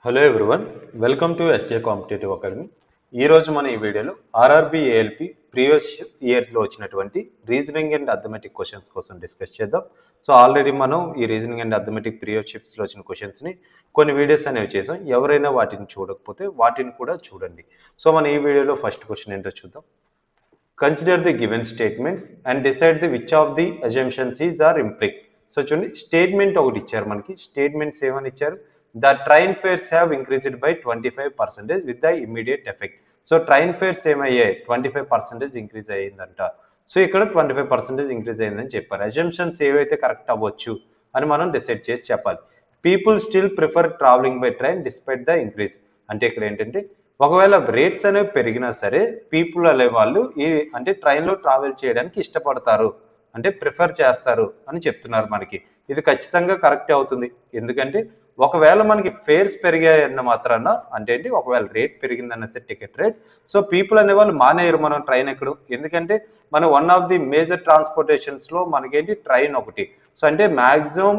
Hello everyone, welcome to SJ competitive academy. ఈరోజు మన ఈ వీడియోలో ఆర్ఆర్బి ఏఎల్పి ప్రీవియస్ ఇయర్లో వచ్చినటువంటి రీజనింగ్ అండ్ అథమెటిక్ క్వశ్చన్స్ కోసం డిస్కస్ చేద్దాం. సో ఆల్రెడీ మనం ఈ రీజనింగ్ అండ్ అథమెటిక్ ప్రీవియస్ షిప్స్లో వచ్చిన క్వశ్చన్స్ని కొన్ని వీడియోస్ అనేవి చేసాం. ఎవరైనా వాటిని చూడకపోతే వాటిని కూడా చూడండి. సో మన ఈ వీడియోలో ఫస్ట్ క్వశ్చన్ ఏంటో చూద్దాం. Consider the given statements and decide the which of the assumptions is are implicit. So చూడండి, స్టేట్మెంట్ ఒకటి ఇచ్చారు మనకి. స్టేట్మెంట్స్ ఏమని ఇచ్చారు? The train fares have increased by 25% with the immediate effect. So train fares ఏమయ్యాయి? 25% increase అయ్యిందంట. So ఇక్కడ 25% increase అయ్యిందని చెప్పారు. అజంప్షన్స్ ఏవైతే కరెక్ట్ అవ్వచ్చు అని మనం డిసైడ్ చేసి చెప్పాలి. People still prefer travelling by train despite the increase. అంటే ఇక్కడ ఏంటంటే ఒకవేళ రేట్స్ అనేవి పెరిగినా సరే పీపుల్ అనే వాళ్ళు అంటే ట్రైన్లో ట్రావెల్ చేయడానికి ఇష్టపడతారు, అంటే ప్రిఫర్ చేస్తారు అని చెప్తున్నారు మనకి. ఇది ఖచ్చితంగా కరెక్ట్ అవుతుంది. ఎందుకంటే ఒకవేళ మనకి ఫేర్స్ పెరిగాయన్న మాత్రాన అంటే ఏంటి, ఒకవేళ రేట్ పెరిగిందన్న టికెట్ రేట్, సో పీపుల్ అనేవాళ్ళు మానేయరు మనం ట్రైన్ ఎక్కడం. ఎందుకంటే మన వన్ ఆఫ్ ది మేజర్ ట్రాన్స్పోర్టేషన్స్లో మనకేంటి ట్రైన్ ఒకటి. సో అంటే మ్యాక్సిమం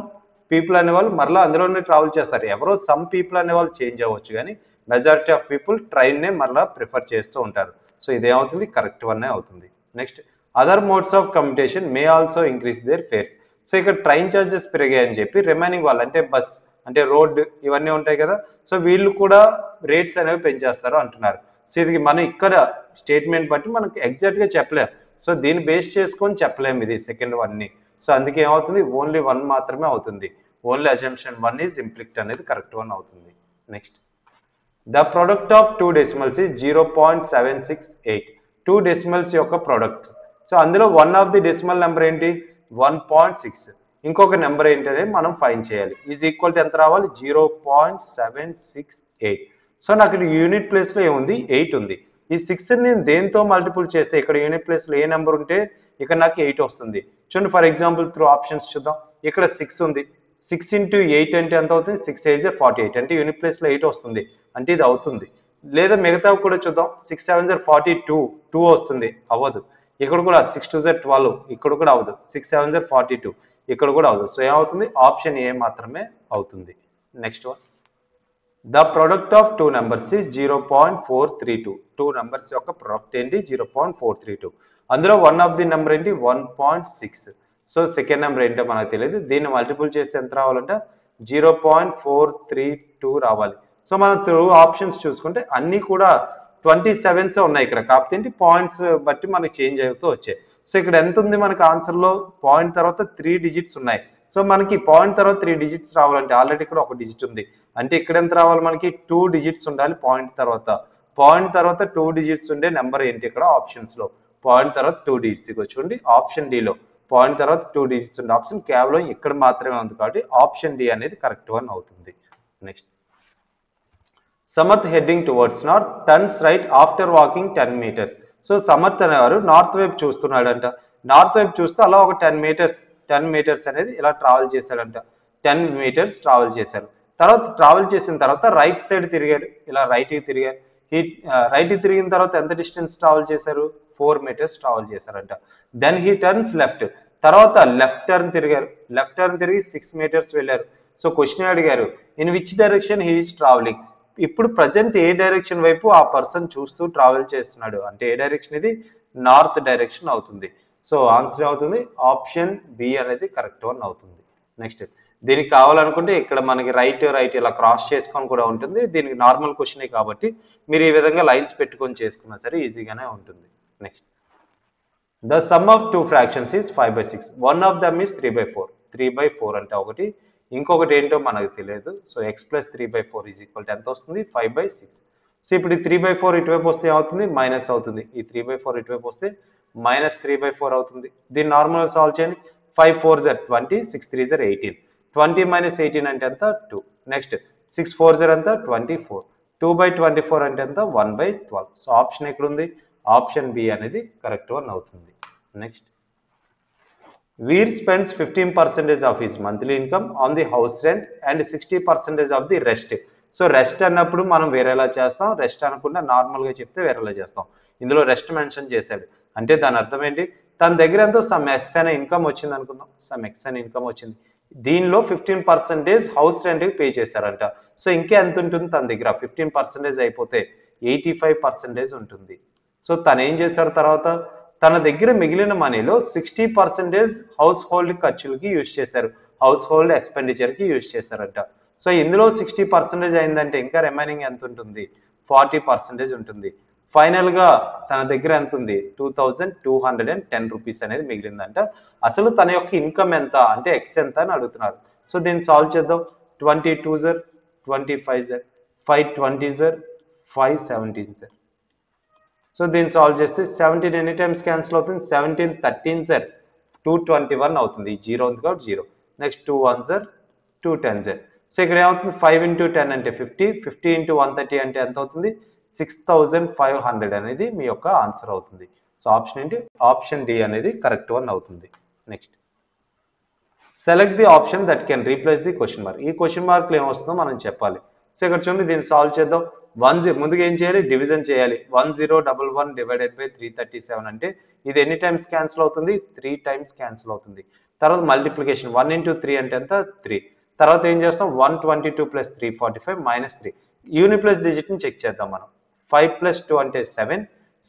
పీపుల్ అనేవాళ్ళు మరలా అందులోనే ట్రావెల్ చేస్తారు. ఎవరో సమ్ పీపుల్ అనేవాళ్ళు చేంజ్ అవ్వచ్చు, కానీ మెజారిటీ ఆఫ్ పీపుల్ ట్రైన్నే మరలా ప్రిఫర్ చేస్తూ ఉంటారు. సో ఇదేమవుతుంది? కరెక్ట్ వన్నే అవుతుంది. Next, other modes of communication may also increase their fares. So ఇక్కడ ట్రైన్ ఛార్జెస్ పెరిగాయని చెప్పి రిమైనింగ్ వాళ్ళు అంటే బస్ అంటే రోడ్ ఇవన్నీ ఉంటాయి కదా, సో వీళ్ళు కూడా రేట్స్ అనేవి పెంచేస్తారు అంటున్నారు. సో ఇది మనం ఇక్కడ స్టేట్మెంట్ బట్టి మనకు ఎగ్జాక్ట్గా చెప్పలేం. సో దీన్ని బేస్ చేసుకొని చెప్పలేము ఇది సెకండ్ వన్ని. సో అందుకే ఏమవుతుంది? ఓన్లీ వన్ మాత్రమే అవుతుంది. ఓన్లీ అజంప్షన్ వన్ ఈజ్ ఇంప్లిక్ట్ అనేది కరెక్ట్ వన్ అవుతుంది. Next, the product of two decimals is 0.768. Two decimals యొక్క ప్రొడక్ట్. సో అందులో one of the decimal number ఏంటి? 1.6. ఇంకొక నెంబర్ ఏంటనే మనం ఫైండ్ చేయాలి. ఈజ్ ఈక్వల్ టు ఎంత రావాలి? 0.768. సో నాకు యూనిట్ ప్లేస్లో ఏముంది? 8 ఉంది. ఈ 6 నేను దేంతో మల్టిపుల్ చేస్తే ఇక్కడ యూనిట్ ప్లేస్లో ఏ నెంబర్ ఉంటే ఇక్కడ నాకు 8 వస్తుంది. చూడండి, ఫర్ ఎగ్జాంపుల్ త్రూ ఆప్షన్స్ చూద్దాం. ఇక్కడ 6 ఉంది. 6 into 8 అంటే ఎంత అవుతుంది? 6 8 48. అంటే యూనిట్ ప్లేస్లో 8 వస్తుంది, అంటే ఇది అవుతుంది. లేదా మిగతా కూడా చూద్దాం. 6 7 42, 2 వస్తుంది, అవ్వదు. ఇక్కడ కూడా 6 2 12, ఇక్కడ కూడా అవ్వదు. 6 7 42, ఇక్కడ కూడా అవ్వదు. సో ఏమవుతుంది? ఆప్షన్ ఏ మాత్రమే అవుతుంది. Next one, the product of two numbers is 0.432. Two numbers యొక్క ప్రొడక్ట్ ఏంటి? 0.432. అందులో వన్ ఆఫ్ ది నెంబర్ ఏంటి? 1.6. సో సెకండ్ నెంబర్ ఏంటో మనకు తెలియదు. దీన్ని మల్టిపుల్ చేస్తే ఎంత రావాలంటే 0.432 రావాలి. సో మనం త్రూ ఆప్షన్స్ చూసుకుంటే అన్నీ కూడా 27s ఉన్నాయి ఇక్కడ. కాకపోతే ఏంటి, పాయింట్స్ బట్టి మనకి చేంజ్ అవుతూ వచ్చాయి. సో ఇక్కడ ఎంత ఉంది మనకి ఆన్సర్లో? పాయింట్ తర్వాత 3 డిజిట్స్ ఉన్నాయి. సో మనకి పాయింట్ తర్వాత 3 డిజిట్స్ రావాలంటే ఆల్రెడీ ఇక్కడ ఒక డిజిట్ ఉంది, అంటే ఇక్కడ ఎంత రావాలి మనకి? 2 డిజిట్స్ ఉండాలి పాయింట్ తర్వాత. పాయింట్ తర్వాత 2 డిజిట్స్ ఉండే నెంబర్ ఏంటి ఇక్కడ ఆప్షన్స్లో? పాయింట్ తర్వాత 2 డిజిట్స్. ఇక చూడండి, ఆప్షన్ డిలో పాయింట్ తర్వాత 2 డిజిట్స్ ఉండే ఆప్షన్ కేవలం ఇక్కడ మాత్రమే ఉంది, కాబట్టి ఆప్షన్ డి అనేది కరెక్ట్ వన్ అవుతుంది. Next, Samarth heading towards north turns right after walking 10 meters. So Samarth అనేవారు నార్త్ వైపు చూస్తున్నాడంట. నార్త్ వైపు చూస్తూ అలా ఒక 10 meters అనేది ఇలా ట్రావెల్ చేశాడంట. 10 meters ట్రావెల్ చేశారు. తర్వాత ట్రావెల్ చేసిన తర్వాత రైట్ సైడ్ తిరిగారు, ఇలా రైట్కి తిరిగారు. రైట్కి తిరిగిన తర్వాత ఎంత డిస్టెన్స్ ట్రావెల్ చేశారు? 4 meters ట్రావెల్ చేశారంట. Then he turns left. తర్వాత లెఫ్ట్ టర్న్ తిరిగారు. లెఫ్ట్ టర్న్ తిరిగి 6 meters వెళ్ళారు. సో క్వశ్చన్ అడిగారు, in which direction he is travelling. ఇప్పుడు ప్రజెంట్ ఏ డైరెక్షన్ వైపు ఆ పర్సన్ చూస్తూ ట్రావెల్ చేస్తున్నాడు అంటే ఏ డైరెక్షన్ ఇది? నార్త్ డైరెక్షన్ అవుతుంది. సో ఆన్సర్ అవుతుంది ఆప్షన్ బి అనేది కరెక్ట్ వన్ అవుతుంది. నెక్స్ట్, దీనికి కావాలనుకుంటే ఇక్కడ మనకి రైట్ ఇలా క్రాస్ చేసుకొని కూడా ఉంటుంది. దీనికి నార్మల్ క్వశ్చనే కాబట్టి మీరు ఈ విధంగా లైన్స్ పెట్టుకొని చేసుకున్నా సరే ఈజీగానే ఉంటుంది. Next, the sum of two fractions is 5/6. One of them is 3/4. 3/4 అంటే ఒకటి, ఇంకొకటి ఏంటో మనకు తెలియదు. So X plus 3/4 is equal to ఎంత వస్తుంది? 5/6. సో ఇప్పుడు ఈ 3/4 ఇటువైపు వస్తే ఏమవుతుంది? మైనస్ అవుతుంది. ఈ 3/4 ఇటువైపు వస్తే -3/4 అవుతుంది. దీన్ని నార్మల్ సాల్వ్ చేయండి. 5 4 20, 6 3 18. 20 - 18 అంటే ఎంత? 2. నెక్స్ట్ 6 4 ఎంత? 24. 2/24 అంటే ఎంత? 1/12. సో ఆప్షన్ ఎక్కడ ఉంది? ఆప్షన్ బి అనేది కరెక్ట్ వన్ అవుతుంది. Next, Veer spends 15% of his monthly income on the house rent and 60% of the rest. So rest అన్నప్పుడు మనం వేరేలా చేస్తాం, రెస్ట్ అనకుండా నార్మల్గా చెప్తే వేరేలా చేస్తాం. ఇందులో రెస్ట్ మెన్షన్ చేశాడు అంటే దాని అర్థం ఏంటి? తన దగ్గర ఎంతో సమ్ ఎక్స్ అనే ఇన్కమ్ వచ్చింది అనుకుందాం. సమ్ ఎక్స్ అనే ఇన్కమ్ వచ్చింది. దీనిలో 15% హౌస్ రెంట్కి పే చేశారంట. సో ఇంకా ఎంత ఉంటుంది తన దగ్గర? 15% అయిపోతే 85% ఉంటుంది. సో తను ఏం చేశారు తర్వాత? తన దగ్గర మిగిలిన మనీలో 60% హౌస్ హోల్డ్ ఖర్చులకి యూజ్ చేశారు. హౌస్ హోల్డ్ ఎక్స్పెండిచర్కి యూజ్ చేశారంట. సో ఇందులో 60% అయిందంటే ఇంకా రిమైనింగ్ ఎంత ఉంటుంది? 40% ఉంటుంది. ఫైనల్గా తన దగ్గర ఎంత ఉంది? 2210 రూపీస్ అనేది మిగిలిందంట. అసలు తన యొక్క ఇన్కమ్ ఎంత అంటే ఎక్స్ ఎంత అని అడుగుతున్నారు. సో దీన్ని సాల్వ్ చేద్దాం. 22 sir, 25 sir, 520 sir, 517 sir. So దీన్ని సాల్వ్ చేస్తే 17 ఎన్ని టైమ్స్ క్యాన్సిల్ అవుతుంది? 17 13 సార్, 221 అవుతుంది. ఈ జీరో ఉంది కాబట్టి zero. Next 2 1 sir, 2 10 sir. So ఇక్కడ ఏమవుతుంది? 5 into 10 అంటే 50, 50 into 130 అంటే ఎంత అవుతుంది? 6500 అనేది మీ యొక్క ఆన్సర్ అవుతుంది. సో ఆప్షన్ ఏంటి? ఆప్షన్ డి అనేది కరెక్ట్ వన్ అవుతుంది. Next select the option that can replace the question mark. ఈ క్వశ్చన్ మార్క్లో ఏమొస్తుందో మనం చెప్పాలి. సో ఇక్కడ చూడండి, దీన్ని సాల్వ్ చేద్దాం. 10 ముందుగా ఏం చేయాలి? డివిజన్ చేయాలి. 1011 డివైడెడ్ బై 337 అంటే ఇది ఎన్ని టైమ్స్ క్యాన్సిల్ అవుతుంది? 3 టైమ్స్ క్యాన్సిల్ అవుతుంది. తర్వాత మల్టిప్లికేషన్ 1 into 3 అంటే ఎంత? 3. తర్వాత ఏం చేస్తాం? 122 ప్లస్ 345 మైనస్ 3. యూనిప్లస్ డిజిట్ని చెక్ చేద్దాం మనం. 5 ప్లస్ 2 అంటే 7.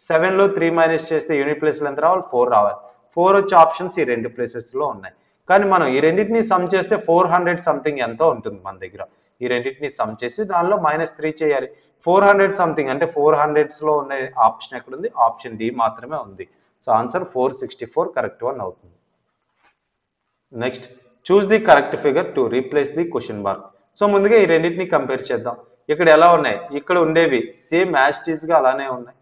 7లో 3 మైనస్ చేస్తే యూనిప్లేస్లో ఎంత రావాలి? 4 రావాలి. 4 వచ్చే ఆప్షన్స్ ఈ రెండు ప్లేసెస్లో ఉన్నాయి. కానీ మనం ఈ రెండింటిని సమ్ చేస్తే 400 సంథింగ్ ఎంతో ఉంటుంది మన దగ్గర. ఈ రెండింటిని సమ్ చేసి దానిలో -3 చేయాలి. 400 సంథింగ్ అంటే 400స్లో ఉన్న ఆప్షన్ ఎక్కడుంది? ఆప్షన్ డి మాత్రమే ఉంది. సో ఆన్సర్ 464 కరెక్ట్ వన్ అవుతుంది. Next choose the correct figure to replace the question mark. So ముందుగా ఈ రెండింటిని కంపేర్ చేద్దాం. ఇక్కడ ఎలా ఉన్నాయి? ఇక్కడ ఉండేవి సేమ్ యాస్టీస్గా అలానే ఉన్నాయి.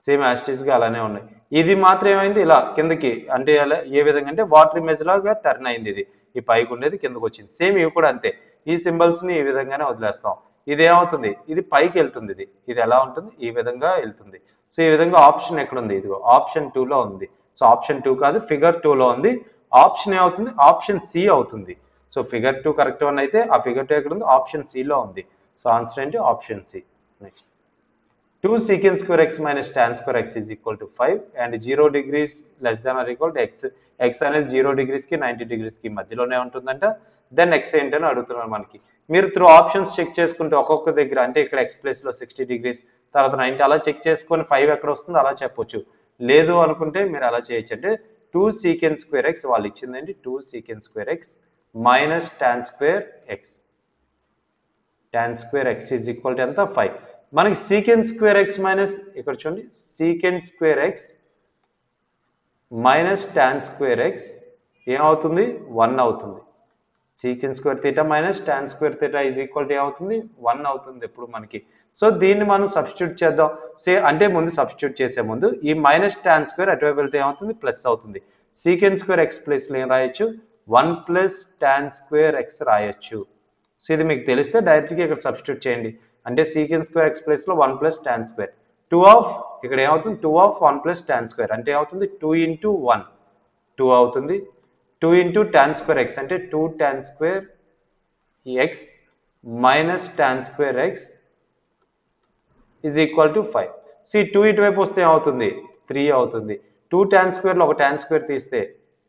సేమ్ యాస్టీస్గా అలానే ఉన్నాయి. ఇది మాత్రం ఏమైంది? ఇలా కిందకి అంటే ఏ విధంగా అంటే వాటర్ ఇమేజ్ లాగా టర్న్ అయింది. ఇది ఈ పైకి ఉండేది కిందకు వచ్చింది. సేమ్ ఇవి కూడా అంతే. ఈ సింబల్స్ని ఈ విధంగానే వదిలేస్తాం. ఇది ఏమవుతుంది? ఇది పైకి వెళ్తుంది. ఇది ఎలా ఉంటుంది? ఈ విధంగా వెళ్తుంది. సో ఈ విధంగా ఆప్షన్ ఎక్కడ ఉంది? ఇదిగో ఆప్షన్ 2లో ఉంది. సో ఆప్షన్ 2 కాదు, ఫిగర్ 2లో ఉంది. ఆప్షన్ ఏమవుతుంది? ఆప్షన్ సి అవుతుంది. సో ఫిగర్ 2 కరెక్ట్ వన్ అయితే ఆ ఫిగర్ 2 ఎక్కడ ఉంది? ఆప్షన్ సిలో ఉంది. సో ఆన్సర్ ఏంటి? Option C. Next 2 secant square x minus tan square x is equal to 5 and 0 degrees less than or equal to x. x అనేది 0 degrees కి 90 degrees కి మధ్యలోనే ఉంటుందంట. దెన్ x ఏంటని అడుగుతున్నారు మనకి. మీరు త్రూ ఆప్షన్స్ చెక్ చేసుకుంటే ఒక్కొక్క దగ్గర అంటే ఇక్కడ x ప్లేస్లో 60 degrees, తర్వాత 90 అలా చెక్ చేసుకొని 5 ఎక్కడ వస్తుందో అలా చెప్పొచ్చు. లేదు అనుకుంటే మీరు అలా చేయొచ్చు. అంటే 2 secant square x వాళ్ళు ఇచ్చిందండి 2 secant square x minus tan square x. tan square x is equal to ఎంత? 5. మనకి సీకెంట్ స్క్వేర్ ఎక్స్ మైనస్ ఇక్కడ చూడండి secant square X minus tan square X ఏమవుతుంది? 1 అవుతుంది. Secant square theta minus tan square theta is equal to ఏమవుతుంది? 1 అవుతుంది ఎప్పుడు మనకి. సో దీన్ని మనం సబ్స్టిట్యూట్ చేద్దాం. అంటే ముందు సబ్స్టిట్యూట్ చేసే ముందు ఈ మైనస్ టాన్ స్క్వేర్ అటువైపు వెళ్తే ఏమవుతుంది? ప్లస్ అవుతుంది. సీకెంట్ స్క్వేర్ ఎక్స్ ప్లేస్లో ఏం రాయొచ్చు? 1 ప్లస్ టాన్ స్క్వేర్ ఎక్స్ రాయొచ్చు. సో ఇది మీకు తెలిస్తే డైరెక్ట్గా ఇక్కడ సబ్స్టిట్యూట్ చేయండి. అంటే సీకెంట్ స్క్వేర్ ఎక్స్ ప్లేస్లో 1 ప్లస్ టాన్ స్క్వేర్ 2 ఆఫ్ ఇక్కడ ఏమవుతుంది? 2 ఆఫ్ 1 ప్లస్ టాన్ స్క్వేర్ అంటే ఏమవుతుంది? 2 into 1 2 అవుతుంది. 2 into టాన్ స్క్వేర్ ఎక్స్ అంటే 2 tan square X minus tan square X is equal to 5. So ఈ 2 ఇటువైపు వస్తే ఏమవుతుంది? 3 అవుతుంది. 2 టాన్ స్క్వేర్లో ఒక టాన్ స్క్వేర్ తీస్తే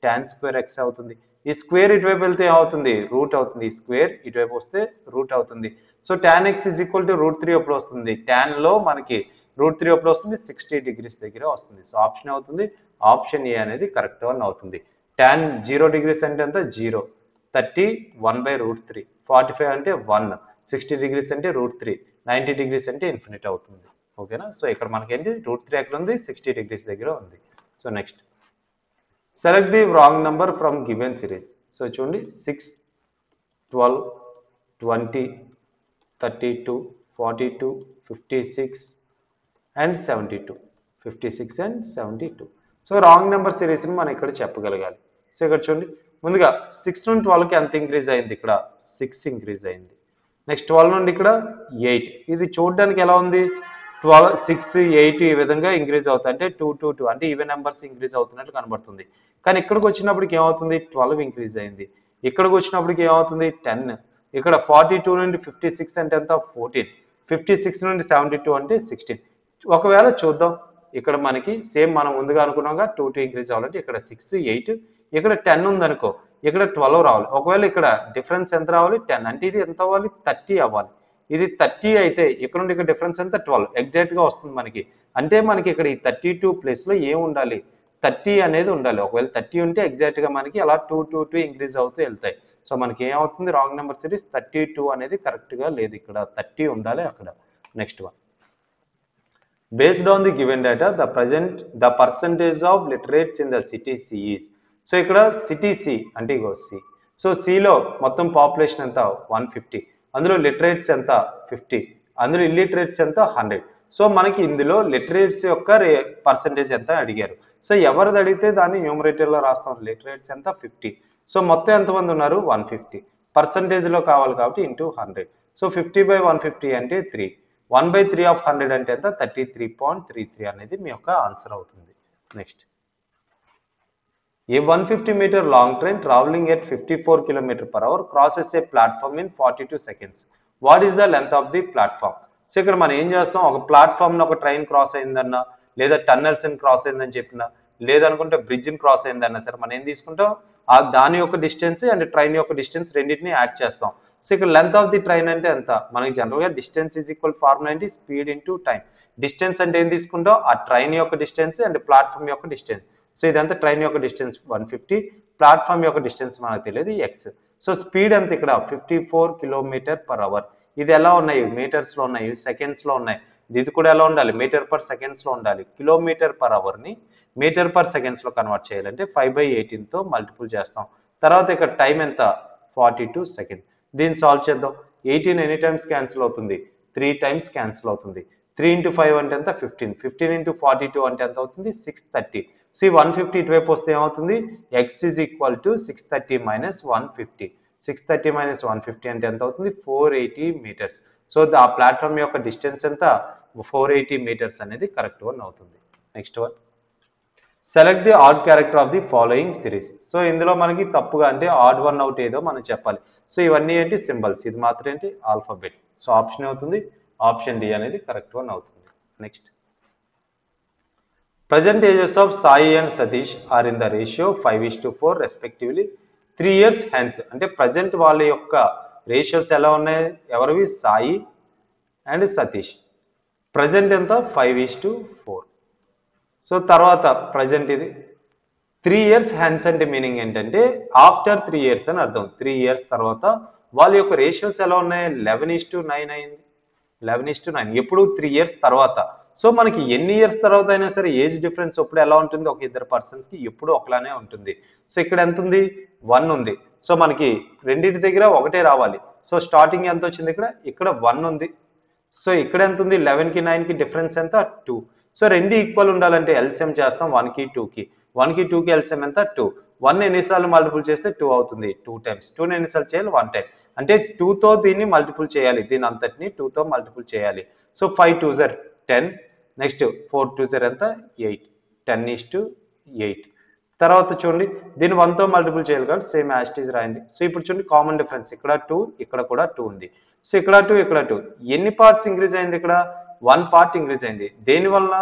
టాన్ స్క్వేర్ ఎక్స్ అవుతుంది. ఈ స్క్వేర్ ఇటువైపు వెళ్తే ఏమవుతుంది? రూట్ అవుతుంది. ఈ స్క్వేర్ ఇటువైపు వస్తే రూట్ అవుతుంది. So tan X is equal to √3 ఎప్పుడు వస్తుంది? ట్యాన్లో మనకి √3 ఎప్పుడు వస్తుంది? 60 degrees దగ్గర వస్తుంది. సో ఆప్షన్ అవుతుంది ఆప్షన్ ఏ అనేది కరెక్ట్ వన్ అవుతుంది. టాన్ 0 degrees అంటే ఎంత? 0. 30 1/√3. 45 అంటే 1. 60 degrees అంటే √3. 90 degrees అంటే ఇన్ఫినిట్ అవుతుంది. ఓకేనా? సో ఇక్కడ మనకేంటి? √3 ఎక్కడ ఉంది? 60 degrees దగ్గర ఉంది. So next select the wrong number from given series. So చూడండి 6, 12, 20, 32, 42, 56 and 72. 56 and 72. So wrong number సిరీస్ని మనం ఇక్కడ చెప్పగలగాలి. సో ఇక్కడ చూడండి ముందుగా 6 నుండి 12కి ఎంత ఇంక్రీజ్ అయింది? ఇక్కడ 6 ఇంక్రీజ్ అయింది. నెక్స్ట్ 12 నుండి ఇక్కడ 8. ఇది చూడడానికి ఎలా ఉంది? 12, 6, 8 ఈ విధంగా ఇంక్రీజ్ అవుతాయి. అంటే 2, 2, 2 అంటే ఈవెన్ నెంబర్స్ ఇంక్రీజ్ అవుతున్నట్టు కనబడుతుంది. కానీ ఇక్కడికి వచ్చినప్పటికి ఏమవుతుంది? 12 ఇంక్రీజ్ అయింది. ఇక్కడికి వచ్చినప్పటికి ఏమవుతుంది? 10. ఇక్కడ 42 నుండి 56 అంటే ఎంత? 14. 56 నుండి 72 అంటే 16. ఒకవేళ చూద్దాం ఇక్కడ మనకి సేమ్ మనం ముందుగా అనుకున్నాగా 2 ఇంక్రీజ్ అవ్వాలంటే ఇక్కడ 6, 8 ఇక్కడ 10 ఉందనుకో. ఇక్కడ 12 రావాలి. ఒకవేళ ఇక్కడ డిఫరెన్స్ ఎంత రావాలి 10, అంటే ఇది ఎంత అవ్వాలి 30 అవ్వాలి. ఇది 30 అయితే ఇక్కడ నుండి ఇక్కడ డిఫరెన్స్ ఎంత 12 ఎగ్జాక్ట్గా వస్తుంది మనకి. అంటే మనకి ఇక్కడ ఈ 32 ప్లేస్లో ఏం ఉండాలి 30 అనేది ఉండాలి. ఒకవేళ 30 ఉంటే ఎగ్జాక్ట్గా మనకి అలా 2 ఇంక్రీజ్ అవుతూ వెళ్తాయి. సో మనకి ఏమవుతుంది రాంగ్ నెంబర్ సిరీస్ 32 అనేది కరెక్ట్గా లేదు, ఇక్కడ 30 ఉండాలి అక్కడ. Next one, based on the given data the percentage of literates in the city C is. So ఇక్కడ సిటీ సి అంటే ఇగో సి. సో సిలో మొత్తం పాపులేషన్ ఎంత 150, అందులో లిటరేట్స్ ఎంత 50, అందులో ఇల్లిటరేట్స్ ఎంత 100. సో మనకి ఇందులో లిటరేట్స్ యొక్క పర్సంటేజ్ ఎంత అడిగారు. సో ఎవరిది అడిగితే దాన్ని న్యూమరేటర్లో రాస్తాం. లిటరేట్స్ ఎంత 50. సో మొత్తం ఎంతమంది ఉన్నారు 150, పర్సంటేజ్లో కావాలి కాబట్టి ఇంటూ 100. సో 50/150 అంటే 3, 1/3 ఆఫ్ 100 అంటే ఎంత 33.33 అనేది మీ యొక్క ఆన్సర్ అవుతుంది. Next, a 150 metre long train travelling at 54 km/h crosses a platform in 42 seconds. What is the length of the platform. So ఇక్కడ మనం ఏం చేస్తాం, ఒక ప్లాట్ఫామ్ని ఒక ట్రైన్ క్రాస్ అయిందన్నా, లేదా టన్నెల్స్ని క్రాస్ అయిందని చెప్పినా, లేదనుకుంటే బ్రిడ్జ్ని క్రాస్ అయిందన్నా సరే మనం ఏం తీసుకుంటాం, ఆ దాని యొక్క డిస్టెన్స్ అండ్ ట్రైన్ యొక్క డిస్టెన్స్ రెండింటిని యాడ్ చేస్తాం. సో ఇక్కడ లెంత్ ఆఫ్ ది ట్రైన్ అంటే ఎంత, మనకి జనరల్గా డిస్టెన్స్ ఈజ్ ఈక్వల్ ఫార్ములా ఏంటి స్పీడ్ ఇంటూ టైం. డిస్టెన్స్ అంటే ఏం తీసుకుంటాం, ఆ ట్రైన్ యొక్క డిస్టెన్స్ అండ్ ప్లాట్ఫామ్ యొక్క డిస్టెన్స్. సో ఇదంతా ట్రైన్ యొక్క డిస్టెన్స్ 150, ప్లాట్ఫామ్ యొక్క డిస్టెన్స్ మనకు తెలియదు ఎక్స్. సో స్పీడ్ ఎంత ఇక్కడ 54 km/h. ఇది ఎలా ఉన్నాయి మీటర్స్లో ఉన్నాయి, సెకండ్స్లో ఉన్నాయి. ఇది కూడా ఎలా ఉండాలి మీటర్/సెకండ్స్లో ఉండాలి. km/hని మీటర్/సెకండ్స్లో కన్వర్ట్ చేయాలంటే 5/18తో మల్టిపుల్ చేస్తాం. తర్వాత ఇక్కడ టైం ఎంత 42 సెకండ్స్. దీన్ని సాల్వ్ చేద్దాం. 18 ఎనీ టైమ్స్ క్యాన్సిల్ అవుతుంది, 3 టైమ్స్ క్యాన్సిల్ అవుతుంది. 3 × 5 అంటే ఎంత 15, 15 × 42 అంటే ఎంత అవుతుంది 630. సో 150 ఇటువైపు వస్తే ఏమవుతుంది ఎక్స్ ఈజ్ ఈక్వల్ టు 630 - 150. 630 - 150 అంటే ఎంత అవుతుంది 480 మీటర్స్. సో ఆ ప్లాట్ఫామ్ యొక్క డిస్టెన్స్ ఎంత 480 మీటర్స్ అనేది కరెక్ట్ వన్ అవుతుంది. Next one, select the add character of the following series. So ఇందులో మనకి తప్పుగా అంటే ఆడ్ వన్ అవుట్ ఏదో మనం చెప్పాలి. సో ఇవన్నీ ఏంటి సింబల్స్, ఇది మాత్రం ఏంటి ఆల్ఫాబెట్. సో ఆప్షన్ అవుతుంది ఆప్షన్ డి అనేది కరెక్ట్ వన్ అవుతుంది. Next, present ages of Sai and Satish are in the ratio 5:4 respectively 3 years hence. అంటే ప్రజెంట్ వాళ్ళ యొక్క రేషియోస్ ఎలా ఉన్నాయి, ఎవరివి సాయి అండ్ సతీష్. ప్రజెంట్ ఎంత 5:4. సో తర్వాత ప్రజెంట్ ఇది 3 years హెన్స్ అంటే మీనింగ్ ఏంటంటే ఆఫ్టర్ 3 years అని అర్థం. 3 years తర్వాత వాళ్ళ యొక్క రేషియోస్ ఎలా ఉన్నాయి 11:9 అయింది. 11:9 ఎప్పుడు 3 years తర్వాత. సో మనకి ఎన్ని ఇయర్స్ తర్వాత అయినా సరే ఏజ్ డిఫరెన్స్ ఎప్పుడు ఎలా ఉంటుంది, ఒక ఇద్దరు పర్సన్స్కి ఎప్పుడు ఒకలానే ఉంటుంది. సో ఇక్కడ ఎంత ఉంది 1 ఉంది. సో మనకి రెండింటి దగ్గర ఒకటే రావాలి. సో స్టార్టింగ్ ఎంత వచ్చింది ఇక్కడ 1 ఉంది. సో ఇక్కడ ఎంత ఉంది 11కి 9కి డిఫరెన్స్ ఎంత 2. సో రెండు ఈక్వల్ ఉండాలంటే ఎల్సిఎం చేస్తాం 1కి 2కి. 1కి 2కి ఎల్సిఎం ఎంత 2. 1 ఎన్నిసార్లు మల్టిపుల్ చేస్తే 2 అవుతుంది 2 టైమ్స్. 2ని ఎన్నిసార్లు చేయాలి 1 టైం. అంటే 2తో దీన్ని మల్టిపుల్ చేయాలి, దీని అంతటిని 2తో మల్టిపుల్ చేయాలి. సో 5 2s 10, నెక్స్ట్ 4 2s ఎంత 8, 10:8. తర్వాత చూడండి దీన్ని 1తో మల్టిపుల్ చేయాలి కాబట్టి సేమ్ యాజ్ ఇట్ ఈజ్ రాయండి. సో ఇప్పుడు చూడండి కామన్ డిఫరెన్స్ ఇక్కడ 2 ఇక్కడ కూడా 2 ఉంది. సో ఇక్కడ 2 ఇక్కడ 2 ఎన్ని పార్ట్స్ ఇంక్రీజ్ అయింది, ఇక్కడ 1 పార్ట్ ఇంక్రీజ్ అయింది. దేనివల్ల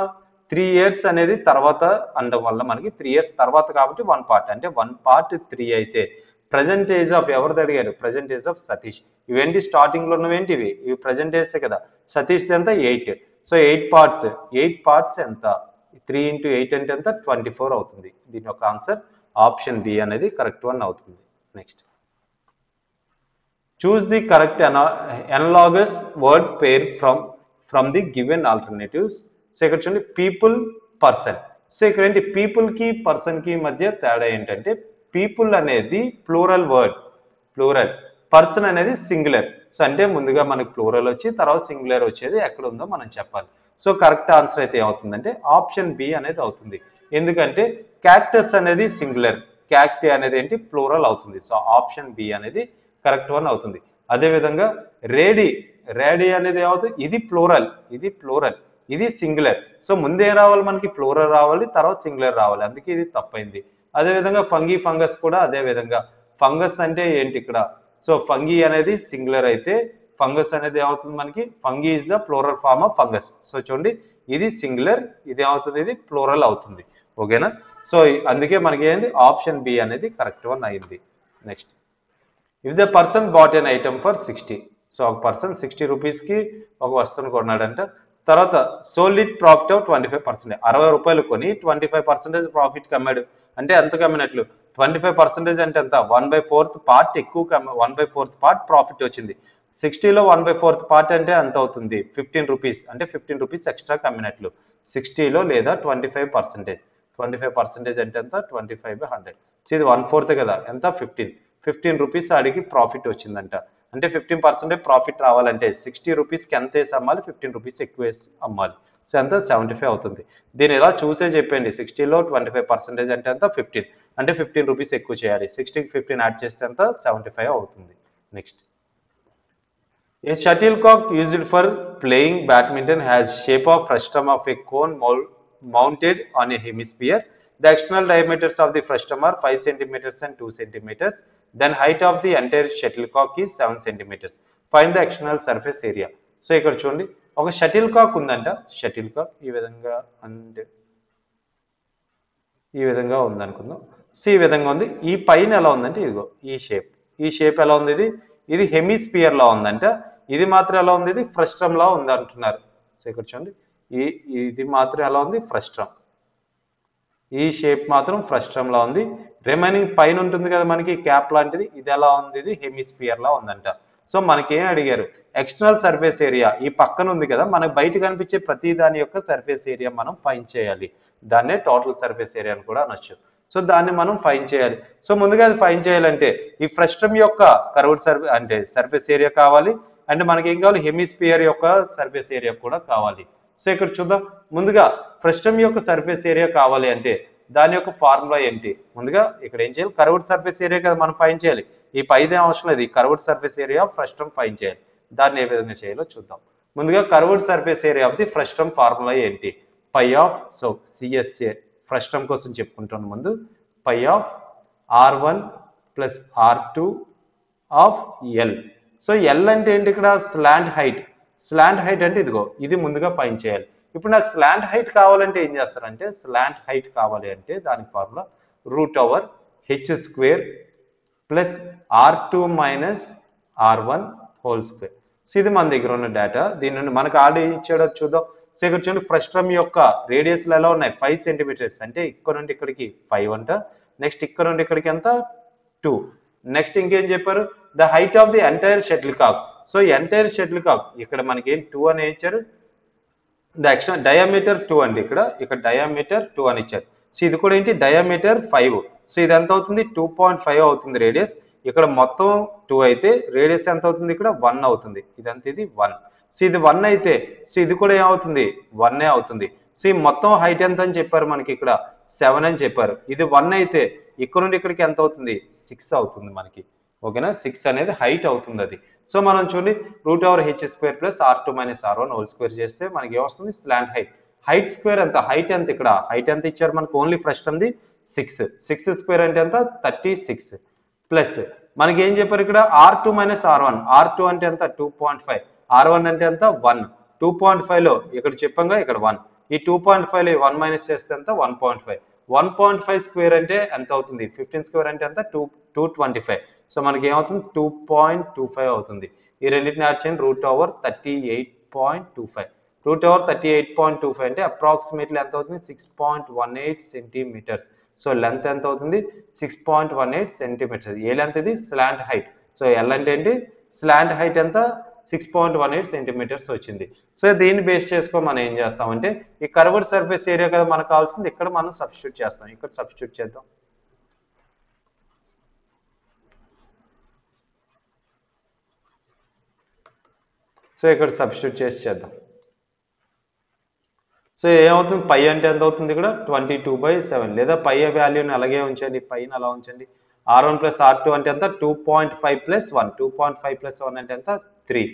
3 years అనేది తర్వాత అనడం వల్ల మనకి 3 years తర్వాత కాబట్టి 1 పార్ట్ అంటే 1 part 3 అయితే ప్రజెంట్ ఏజ్ ఆఫ్ ఎవరిది అడిగారు ప్రజెంట్ ఏజ్ ఆఫ్ సతీష్. ఇవేంటి స్టార్టింగ్లో ఉన్నవేంటి ఇవి ప్రజెంట్ ఏజే కదా. సతీష్ ఎంత 8. సో 8 parts, 8 parts ఎంత 3 × 8 అంటే ఎంత 24 అవుతుంది. దీని యొక్క ఆన్సర్ ఆప్షన్ బి అనేది కరెక్ట్ వన్ అవుతుంది. Next, choose the correct analogous word pair from the given alternatives. So ఇక్కడ చూడండి పీపుల్ పర్సన్. సో ఇక్కడ ఏంటి పీపుల్కి పర్సన్కి మధ్య తేడా ఏంటంటే పీపుల్ అనేది ప్లూరల్ వర్డ్, ప్లూరల్. పర్సన్ అనేది సింగులర్. సో అంటే ముందుగా మనకి ప్లూరల్ వచ్చి తర్వాత సింగులర్ వచ్చేది ఎక్కడ ఉందో మనం చెప్పాలి. సో కరెక్ట్ ఆన్సర్ అయితే ఏమవుతుందంటే ఆప్షన్ బి అనేది అవుతుంది. ఎందుకంటే క్యాక్టస్ అనేది సింగులర్, క్యాక్టీ అనేది ఏంటి ప్లూరల్ అవుతుంది. సో ఆప్షన్ బి అనేది కరెక్ట్ వన్ అవుతుంది. అదేవిధంగా రేడీ, రేడీ అనేది ఏమవుతుంది ఇది ప్లూరల్, ఇది ప్లూరల్, ఇది సింగులర్. సో ముందే రావాలి మనకి ప్లూరల్ రావాలి తర్వాత సింగులర్ రావాలి, అందుకే ఇది తప్పైంది. అదేవిధంగా ఫంగీ ఫంగస్ కూడా అదే విధంగా. ఫంగస్ అంటే ఏంటి ఇక్కడ, సో ఫంగీ అనేది సింగులర్ అయితే ఫంగస్ అనేది ఏమవుతుంది మనకి fungi is the plural form of fungus. So చూడండి ఇది సింగులర్, ఇది ఏమవుతుంది ఇది ప్లూరల్ అవుతుంది. ఓకేనా. సో అందుకే మనకి ఏంటి ఆప్షన్ బి అనేది కరెక్ట్ వన్ అయింది. Next if the person bought an item for 60, so ఒక పర్సన్ 60 రూపీస్కి ఒక వస్తువును కొన్నాడంట. తర్వాత సోల్డ్ ఇట్ ప్రాఫిట్ ఆఫ్ 25%, 60 రూపాయలు కొని 25% ప్రాఫిట్కి అమ్మాడు. అంటే ఎంత కమ్మినట్లు? 25% అంటే ఎంత? 1/4 పార్ట్ ఎక్కువ 1/4 పార్ట్ ప్రాఫిట్ వచ్చింది. 60లో 1/4 పార్ట్ అంటే ఎంత అవుతుంది? 15 రూపీస్, అంటే 15 రూపీస్ ఎక్స్ట్రా కమ్మినట్లు 60లో, లేదా 25%. 25% అంటే ఎంత? 25/100. సో ఇది 1/4 కదా, ఎంత? 15 రూపీస్ అడిగి ప్రాఫిట్ వచ్చిందంట. అంటే 15% ప్రాఫిట్ రావాలంటే 60 రూపీస్కి ఎంత వేసి అమ్మాలి? 15 రూపీస్ ఎక్కువ వేసి అమ్మాలి. సో ఎంత? 75 అవుతుంది. దీన్ని ఇలా చూసే చెప్పండి. 60లో 25% అంటే ఎంత? 15, అంటే 15 రూపీస్ ఎక్కువ చేయాలి. 60కి 15 యాడ్ చేస్తే ఎంత? 75 అవుతుంది. Next, a shuttlecock used for playing badminton has shape of frustum of a cone mounted on a hemisphere. The external diameters of the frustum are 5 centimeters and 2 centimeters. Then height of the entire shuttlecock is 7 centimeters. Find the external surface area. So ఇక్కడ చూడండి, ఒక shuttle కాక్ ఉందంట. Shuttle కాక్ ఈ విధంగా ఉందనుకుందాం. So ఈ విధంగా ఉంది. ఈ పైన ఎలా ఉందంటే ఇదిగో ఈ షేప్ ఎలా ఉంది? ఇది హెమిస్పియర్ లా ఉందంట. ఇది మాత్రం ఎలా ఉంది? ఇది ఫ్రస్ట్రమ్ లా ఉంది అంటున్నారు. సో ఇక్కడ చూడండి, ఇది మాత్రం ఎలా ఉంది? ఫ్రస్ట్రమ్. ఈ షేప్ మాత్రం ఫ్రస్ట్రమ్ లా ఉంది. రిమైనింగ్ పైన ఉంటుంది కదా మనకి క్యాప్ లాంటిది, ఇది ఎలా ఉంది? ఇది హెమిస్పియర్ లా ఉందంట. సో మనకేం అడిగారు? ఎక్స్టర్నల్ సర్ఫేస్ ఏరియా ఈ పక్కన ఉంది కదా, మనకు బయట కనిపించే ప్రతి దాని యొక్క సర్ఫేస్ ఏరియా మనం ఫైండ్ చేయాలి. దాన్నే టోటల్ సర్ఫేస్ ఏరియా అని కూడా అనొచ్చు. సో దాన్ని మనం ఫైండ్ చేయాలి. సో ముందుగా అది ఫైండ్ చేయాలంటే ఈ ఫ్రస్ట్రమ్ యొక్క కర్వ్డ్ సర్ఫేస్ ఏరియా కావాలి. అంటే మనకి ఏం కావాలి? హెమిస్పియర్ యొక్క సర్ఫేస్ ఏరియా కూడా కావాలి. సో ఇక్కడ చూద్దాం. ముందుగా ఫ్రస్ట్రమ్ యొక్క సర్ఫేస్ ఏరియా కావాలి అంటే దాని యొక్క ఫార్ములా ఏంటి? ముందుగా ఇక్కడ ఏం చేయాలి? కర్వ్డ్ సర్ఫేస్ ఏరియా కదా మనం ఫైండ్ చేయాలి. ఈ పైదే అవసరం లేదు. ఈ curved surface area of frustum find చేయాలి. దాన్ని ఏ విధంగా చేయాలో చూద్దాం. ముందుగా curved surface area of the frustum formula ఏంటి? Pi of, so CSA frustum కోసం చెప్పుకుంటాను ముందు, pi of R1 plus R2 of L. So L అంటే ఏంటి? ఇక్కడ స్లాంట్ హైట్. స్లాంట్ హైట్ అంటే ఇదిగో, ఇది ముందుగా ఫైండ్ చేయాలి. ఇప్పుడు నాకు స్లాంట్ హైట్ కావాలంటే ఏం చేస్తారంటే, స్లాంట్ హైట్ కావాలి అంటే దానికి formula √h² plus R2 minus R1 whole square. So ఇది మన దగ్గర ఉన్న డేటా. దీని నుండి మనకు ఆల్రెడీ ఇచ్చాడో చూద్దాం. సో ఇక్కడ చూడండి, ఫ్రస్ట్రమ్ యొక్క రేడియస్లు ఎలా ఉన్నాయి? 5 సెంటీమీటర్స్, అంటే ఇక్కడ నుండి ఇక్కడికి 5 అంట. నెక్స్ట్ ఇక్కడ నుండి ఇక్కడికి ఎంత? 2. నెక్స్ట్ ఇంకేం చెప్పారు? The height of the entire shuttlecock. So entire shuttlecock ఇక్కడ మనకి ఏం 2 అని ఇచ్చారు. ద ఎక్స్టర్నల్ డయామీటర్ 2 అండి. ఇక్కడ డయామీటర్ 2 అని ఇచ్చారు. సో ఇది కూడా ఏంటి? డయామీటర్ 5. సో ఇది ఎంత అవుతుంది? 2.5 అవుతుంది రేడియస్. ఇక్కడ మొత్తం 2 అయితే రేడియస్ ఎంత అవుతుంది? ఇక్కడ 1 అవుతుంది. ఇదంతా ఇది 1. సో ఇది 1 అయితే, సో ఇది కూడా ఏమవుతుంది? 1 అవుతుంది. సో ఈ మొత్తం హైట్ ఎంత అని చెప్పారు మనకి? ఇక్కడ 7 అని చెప్పారు. ఇది 1 అయితే ఇక్కడ నుండి ఇక్కడికి ఎంత అవుతుంది? 6 అవుతుంది మనకి. ఓకేనా? 6 అనేది హైట్ అవుతుంది అది. సో మనం చూడండి, √h² plus R2 minus R1 whole square చేస్తే మనకి ఏమొస్తుంది? Slant height. హైట్ స్క్వేర్ ఎంత? హైట్ ఎంత? ఇక్కడ హైట్ ఎంత ఇచ్చారు మనకు? ఓన్లీ ఫ్రస్ట్రమ్ది 6. 6 స్క్వేర్ అంటే ఎంత? 36 ప్లస్ మనకి ఏం చెప్పారు ఇక్కడ? R2 minus R1. R2 అంటే ఎంత? 2.5. R1 అంటే ఎంత? 1. 2.5లో ఇక్కడ చెప్పంగా ఇక్కడ 1. ఈ 2.5లో 1 మైనస్ చేస్తే ఎంత? 1.5. 1.5 స్క్వేర్ అంటే ఎంత అవుతుంది? 15 స్క్వేర్ అంటే ఎంత? 225. సో మనకి ఏమవుతుంది? 2.25 అవుతుంది. ఈ రెండింటిని యాడ్ చేయండి, √38.25. √38.25 అంటే అప్రాక్సిమేట్లీ ఎంత అవుతుంది? 6.18 సెంటీమీటర్స్. సో లెంత్ ఎంత అవుతుంది? 6.18 సెంటీమీటర్స్. ఏ లెంత్ ఇది? Slant height. సో ఎల్ అంటే ఏంటి? స్లాంట్ హైట్ ఎంత? 6.18 సెంటీమీటర్స్ వచ్చింది. సో దీన్ని బేస్ చేసుకొని మనం ఏం చేస్తామంటే, ఈ కర్వ్డ్ సర్ఫేస్ ఏరియా కదా మనకు కావాల్సింది, ఇక్కడ మనం సబ్స్టిట్యూట్ చేస్తాం. ఇక్కడ సబ్స్టిట్యూట్ చేద్దాం. సో ఇక్కడ సబ్స్టిట్యూట్ చేద్దాం. సో ఏమవుతుంది? పై అంటే ఎంత అవుతుంది? ఇక్కడ 22/7, లేదా పై వాల్యూని అలాగే ఉంచండి, పైన అలా ఉంచండి. R1 ప్లస్ R2 అంటే ఎంత? 2.5 ప్లస్ 1. 2.5 ప్లస్ 1 అంటే ఎంత? 3.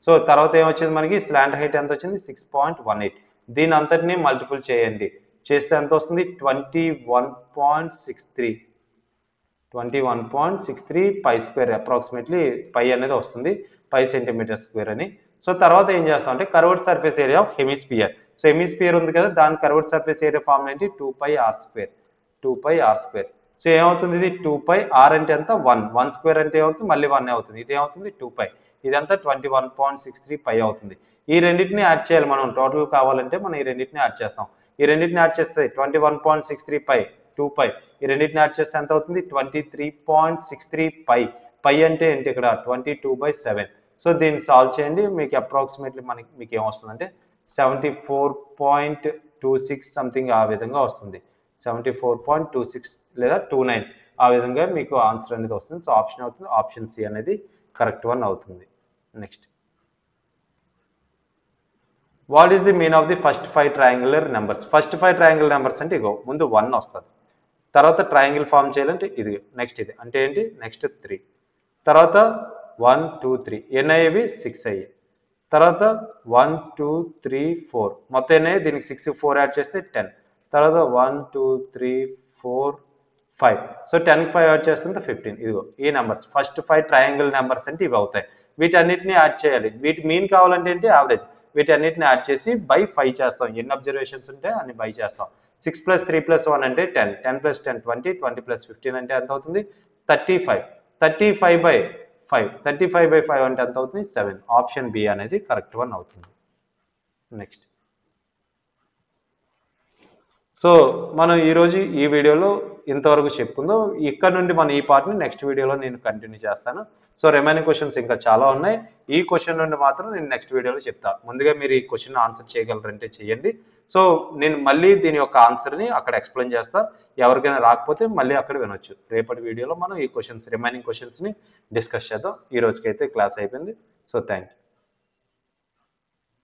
సో తర్వాత ఏమొచ్చింది మనకి? స్లాంట్ హైట్ ఎంత వచ్చింది? 6.18. దీని అంతటిని మల్టిపుల్ చేయండి. చేస్తే ఎంత వస్తుంది? 21.63 పై స్క్వేర్. అప్రాక్సిమేట్లీ పై అనేది వస్తుంది, 5 సెంటీమీటర్ స్క్వేర్ అని. సో తర్వాత ఏం చేస్తాం అంటే, curved surface area of hemisphere. So hemisphere ఉంది కదా, దాని కర్వ్డ్ సర్ఫేస్ ఏరియా ఫార్ములా ఏంటి? 2πr². సో ఏమవుతుంది ఇది 2π, ఆర్ అంటే ఎంత 1, 1 స్క్వేర్ అంటే ఏమవుతుంది మళ్ళీ 1 అవుతుంది, ఇది ఏమవుతుంది 2π, ఇదంతా 21.63π అవుతుంది. ఈ రెండింటిని యాడ్ చేయాలి మనం, టోటల్ కావాలంటే మనం ఈ రెండింటిని యాడ్ చేస్తాం. ఈ రెండింటిని యాడ్ చేస్తే 21.63π 2π, ఈ రెండింటిని యాడ్ చేస్తే ఎంత అవుతుంది 23.63π. పై అంటే ఏంటి ఇక్కడ 22/7. సో దీన్ని సాల్వ్ చేయండి, మీకు అప్రాక్సిమేట్లీ మీకు ఏమొస్తుందంటే 74.26 సంథింగ్ ఆ విధంగా వస్తుంది. 74.26 లేదా 29 ఆ విధంగా మీకు ఆన్సర్ అనేది వస్తుంది. సో ఆప్షన్ అవుతుంది, ఆప్షన్ సి అనేది కరెక్ట్ వన్ అవుతుంది. Next, what is the mean of the first 5 triangular numbers? First 5 triangular numbers అంటే ఇగో ముందు 1 వస్తుంది, తర్వాత ట్రయాంగిల్ ఫామ్ చేయాలంటే ఇది, నెక్స్ట్ ఇది అంటే ఏంటి నెక్స్ట్ 3, తర్వాత 1 2 3 ఎన్ని అయ్యేవి 6 అయ్యాయి, తర్వాత 1 2 3 4 మొత్తం ఎన్ని అయ్యాయి దీనికి 6 4 యాడ్ చేస్తే 10, తర్వాత 1 2 3 4 5, సో 10కి 5 యాడ్ చేస్తుంటే 15. ఇదిగో ఈ నెంబర్స్ ఫస్ట్ 5 ట్రయాంగిల్ నెంబర్స్ అంటే ఇవి అవుతాయి. వీటన్నిటిని యాడ్ చేయాలి, వీటి మీన్ కావాలంటే ఏంటి యావరేజ్, వీటన్నిటిని యాడ్ చేసి బై 5 చేస్తాం, ఎన్ని అబ్జర్వేషన్స్ ఉంటే అన్ని బై చేస్తాం. 6 + 3 + 1 అంటే 10, 10 + 10 20, 20 + 15 అంటే ఎంత అవుతుంది 35, 35/5, 35/5 అంటే ఎంత అవుతుంది 7. ఆప్షన్ బి అనేది కరెక్ట్ వన్ అవుతుంది. నెక్స్ట్, సో మనం ఈరోజు ఈ వీడియోలో ఇంతవరకు చెప్పుకుందాం. ఇక్కడ నుండి మనం ఈ పార్ట్ని నెక్స్ట్ వీడియోలో నేను కంటిన్యూ చేస్తాను. సో రిమైనింగ్ క్వశ్చన్స్ ఇంకా చాలా ఉన్నాయి, ఈ క్వశ్చన్ నుండి మాత్రం నేను నెక్స్ట్ వీడియోలో చెప్తాను. ముందుగా మీరు ఈ క్వశ్చన్ ఆన్సర్ చేయగలరంటే చేయండి. సో నేను మళ్ళీ దీని యొక్క ఆన్సర్ని అక్కడ ఎక్స్ప్లెయిన్ చేస్తా, ఎవరికైనా రాకపోతే మళ్ళీ అక్కడ వినొచ్చు. రేపటి వీడియోలో మనం ఈ క్వశ్చన్స్ రిమైనింగ్ క్వశ్చన్స్ని డిస్కస్ చేద్దాం. ఈ రోజుకైతే క్లాస్ అయిపోయింది. So thank you.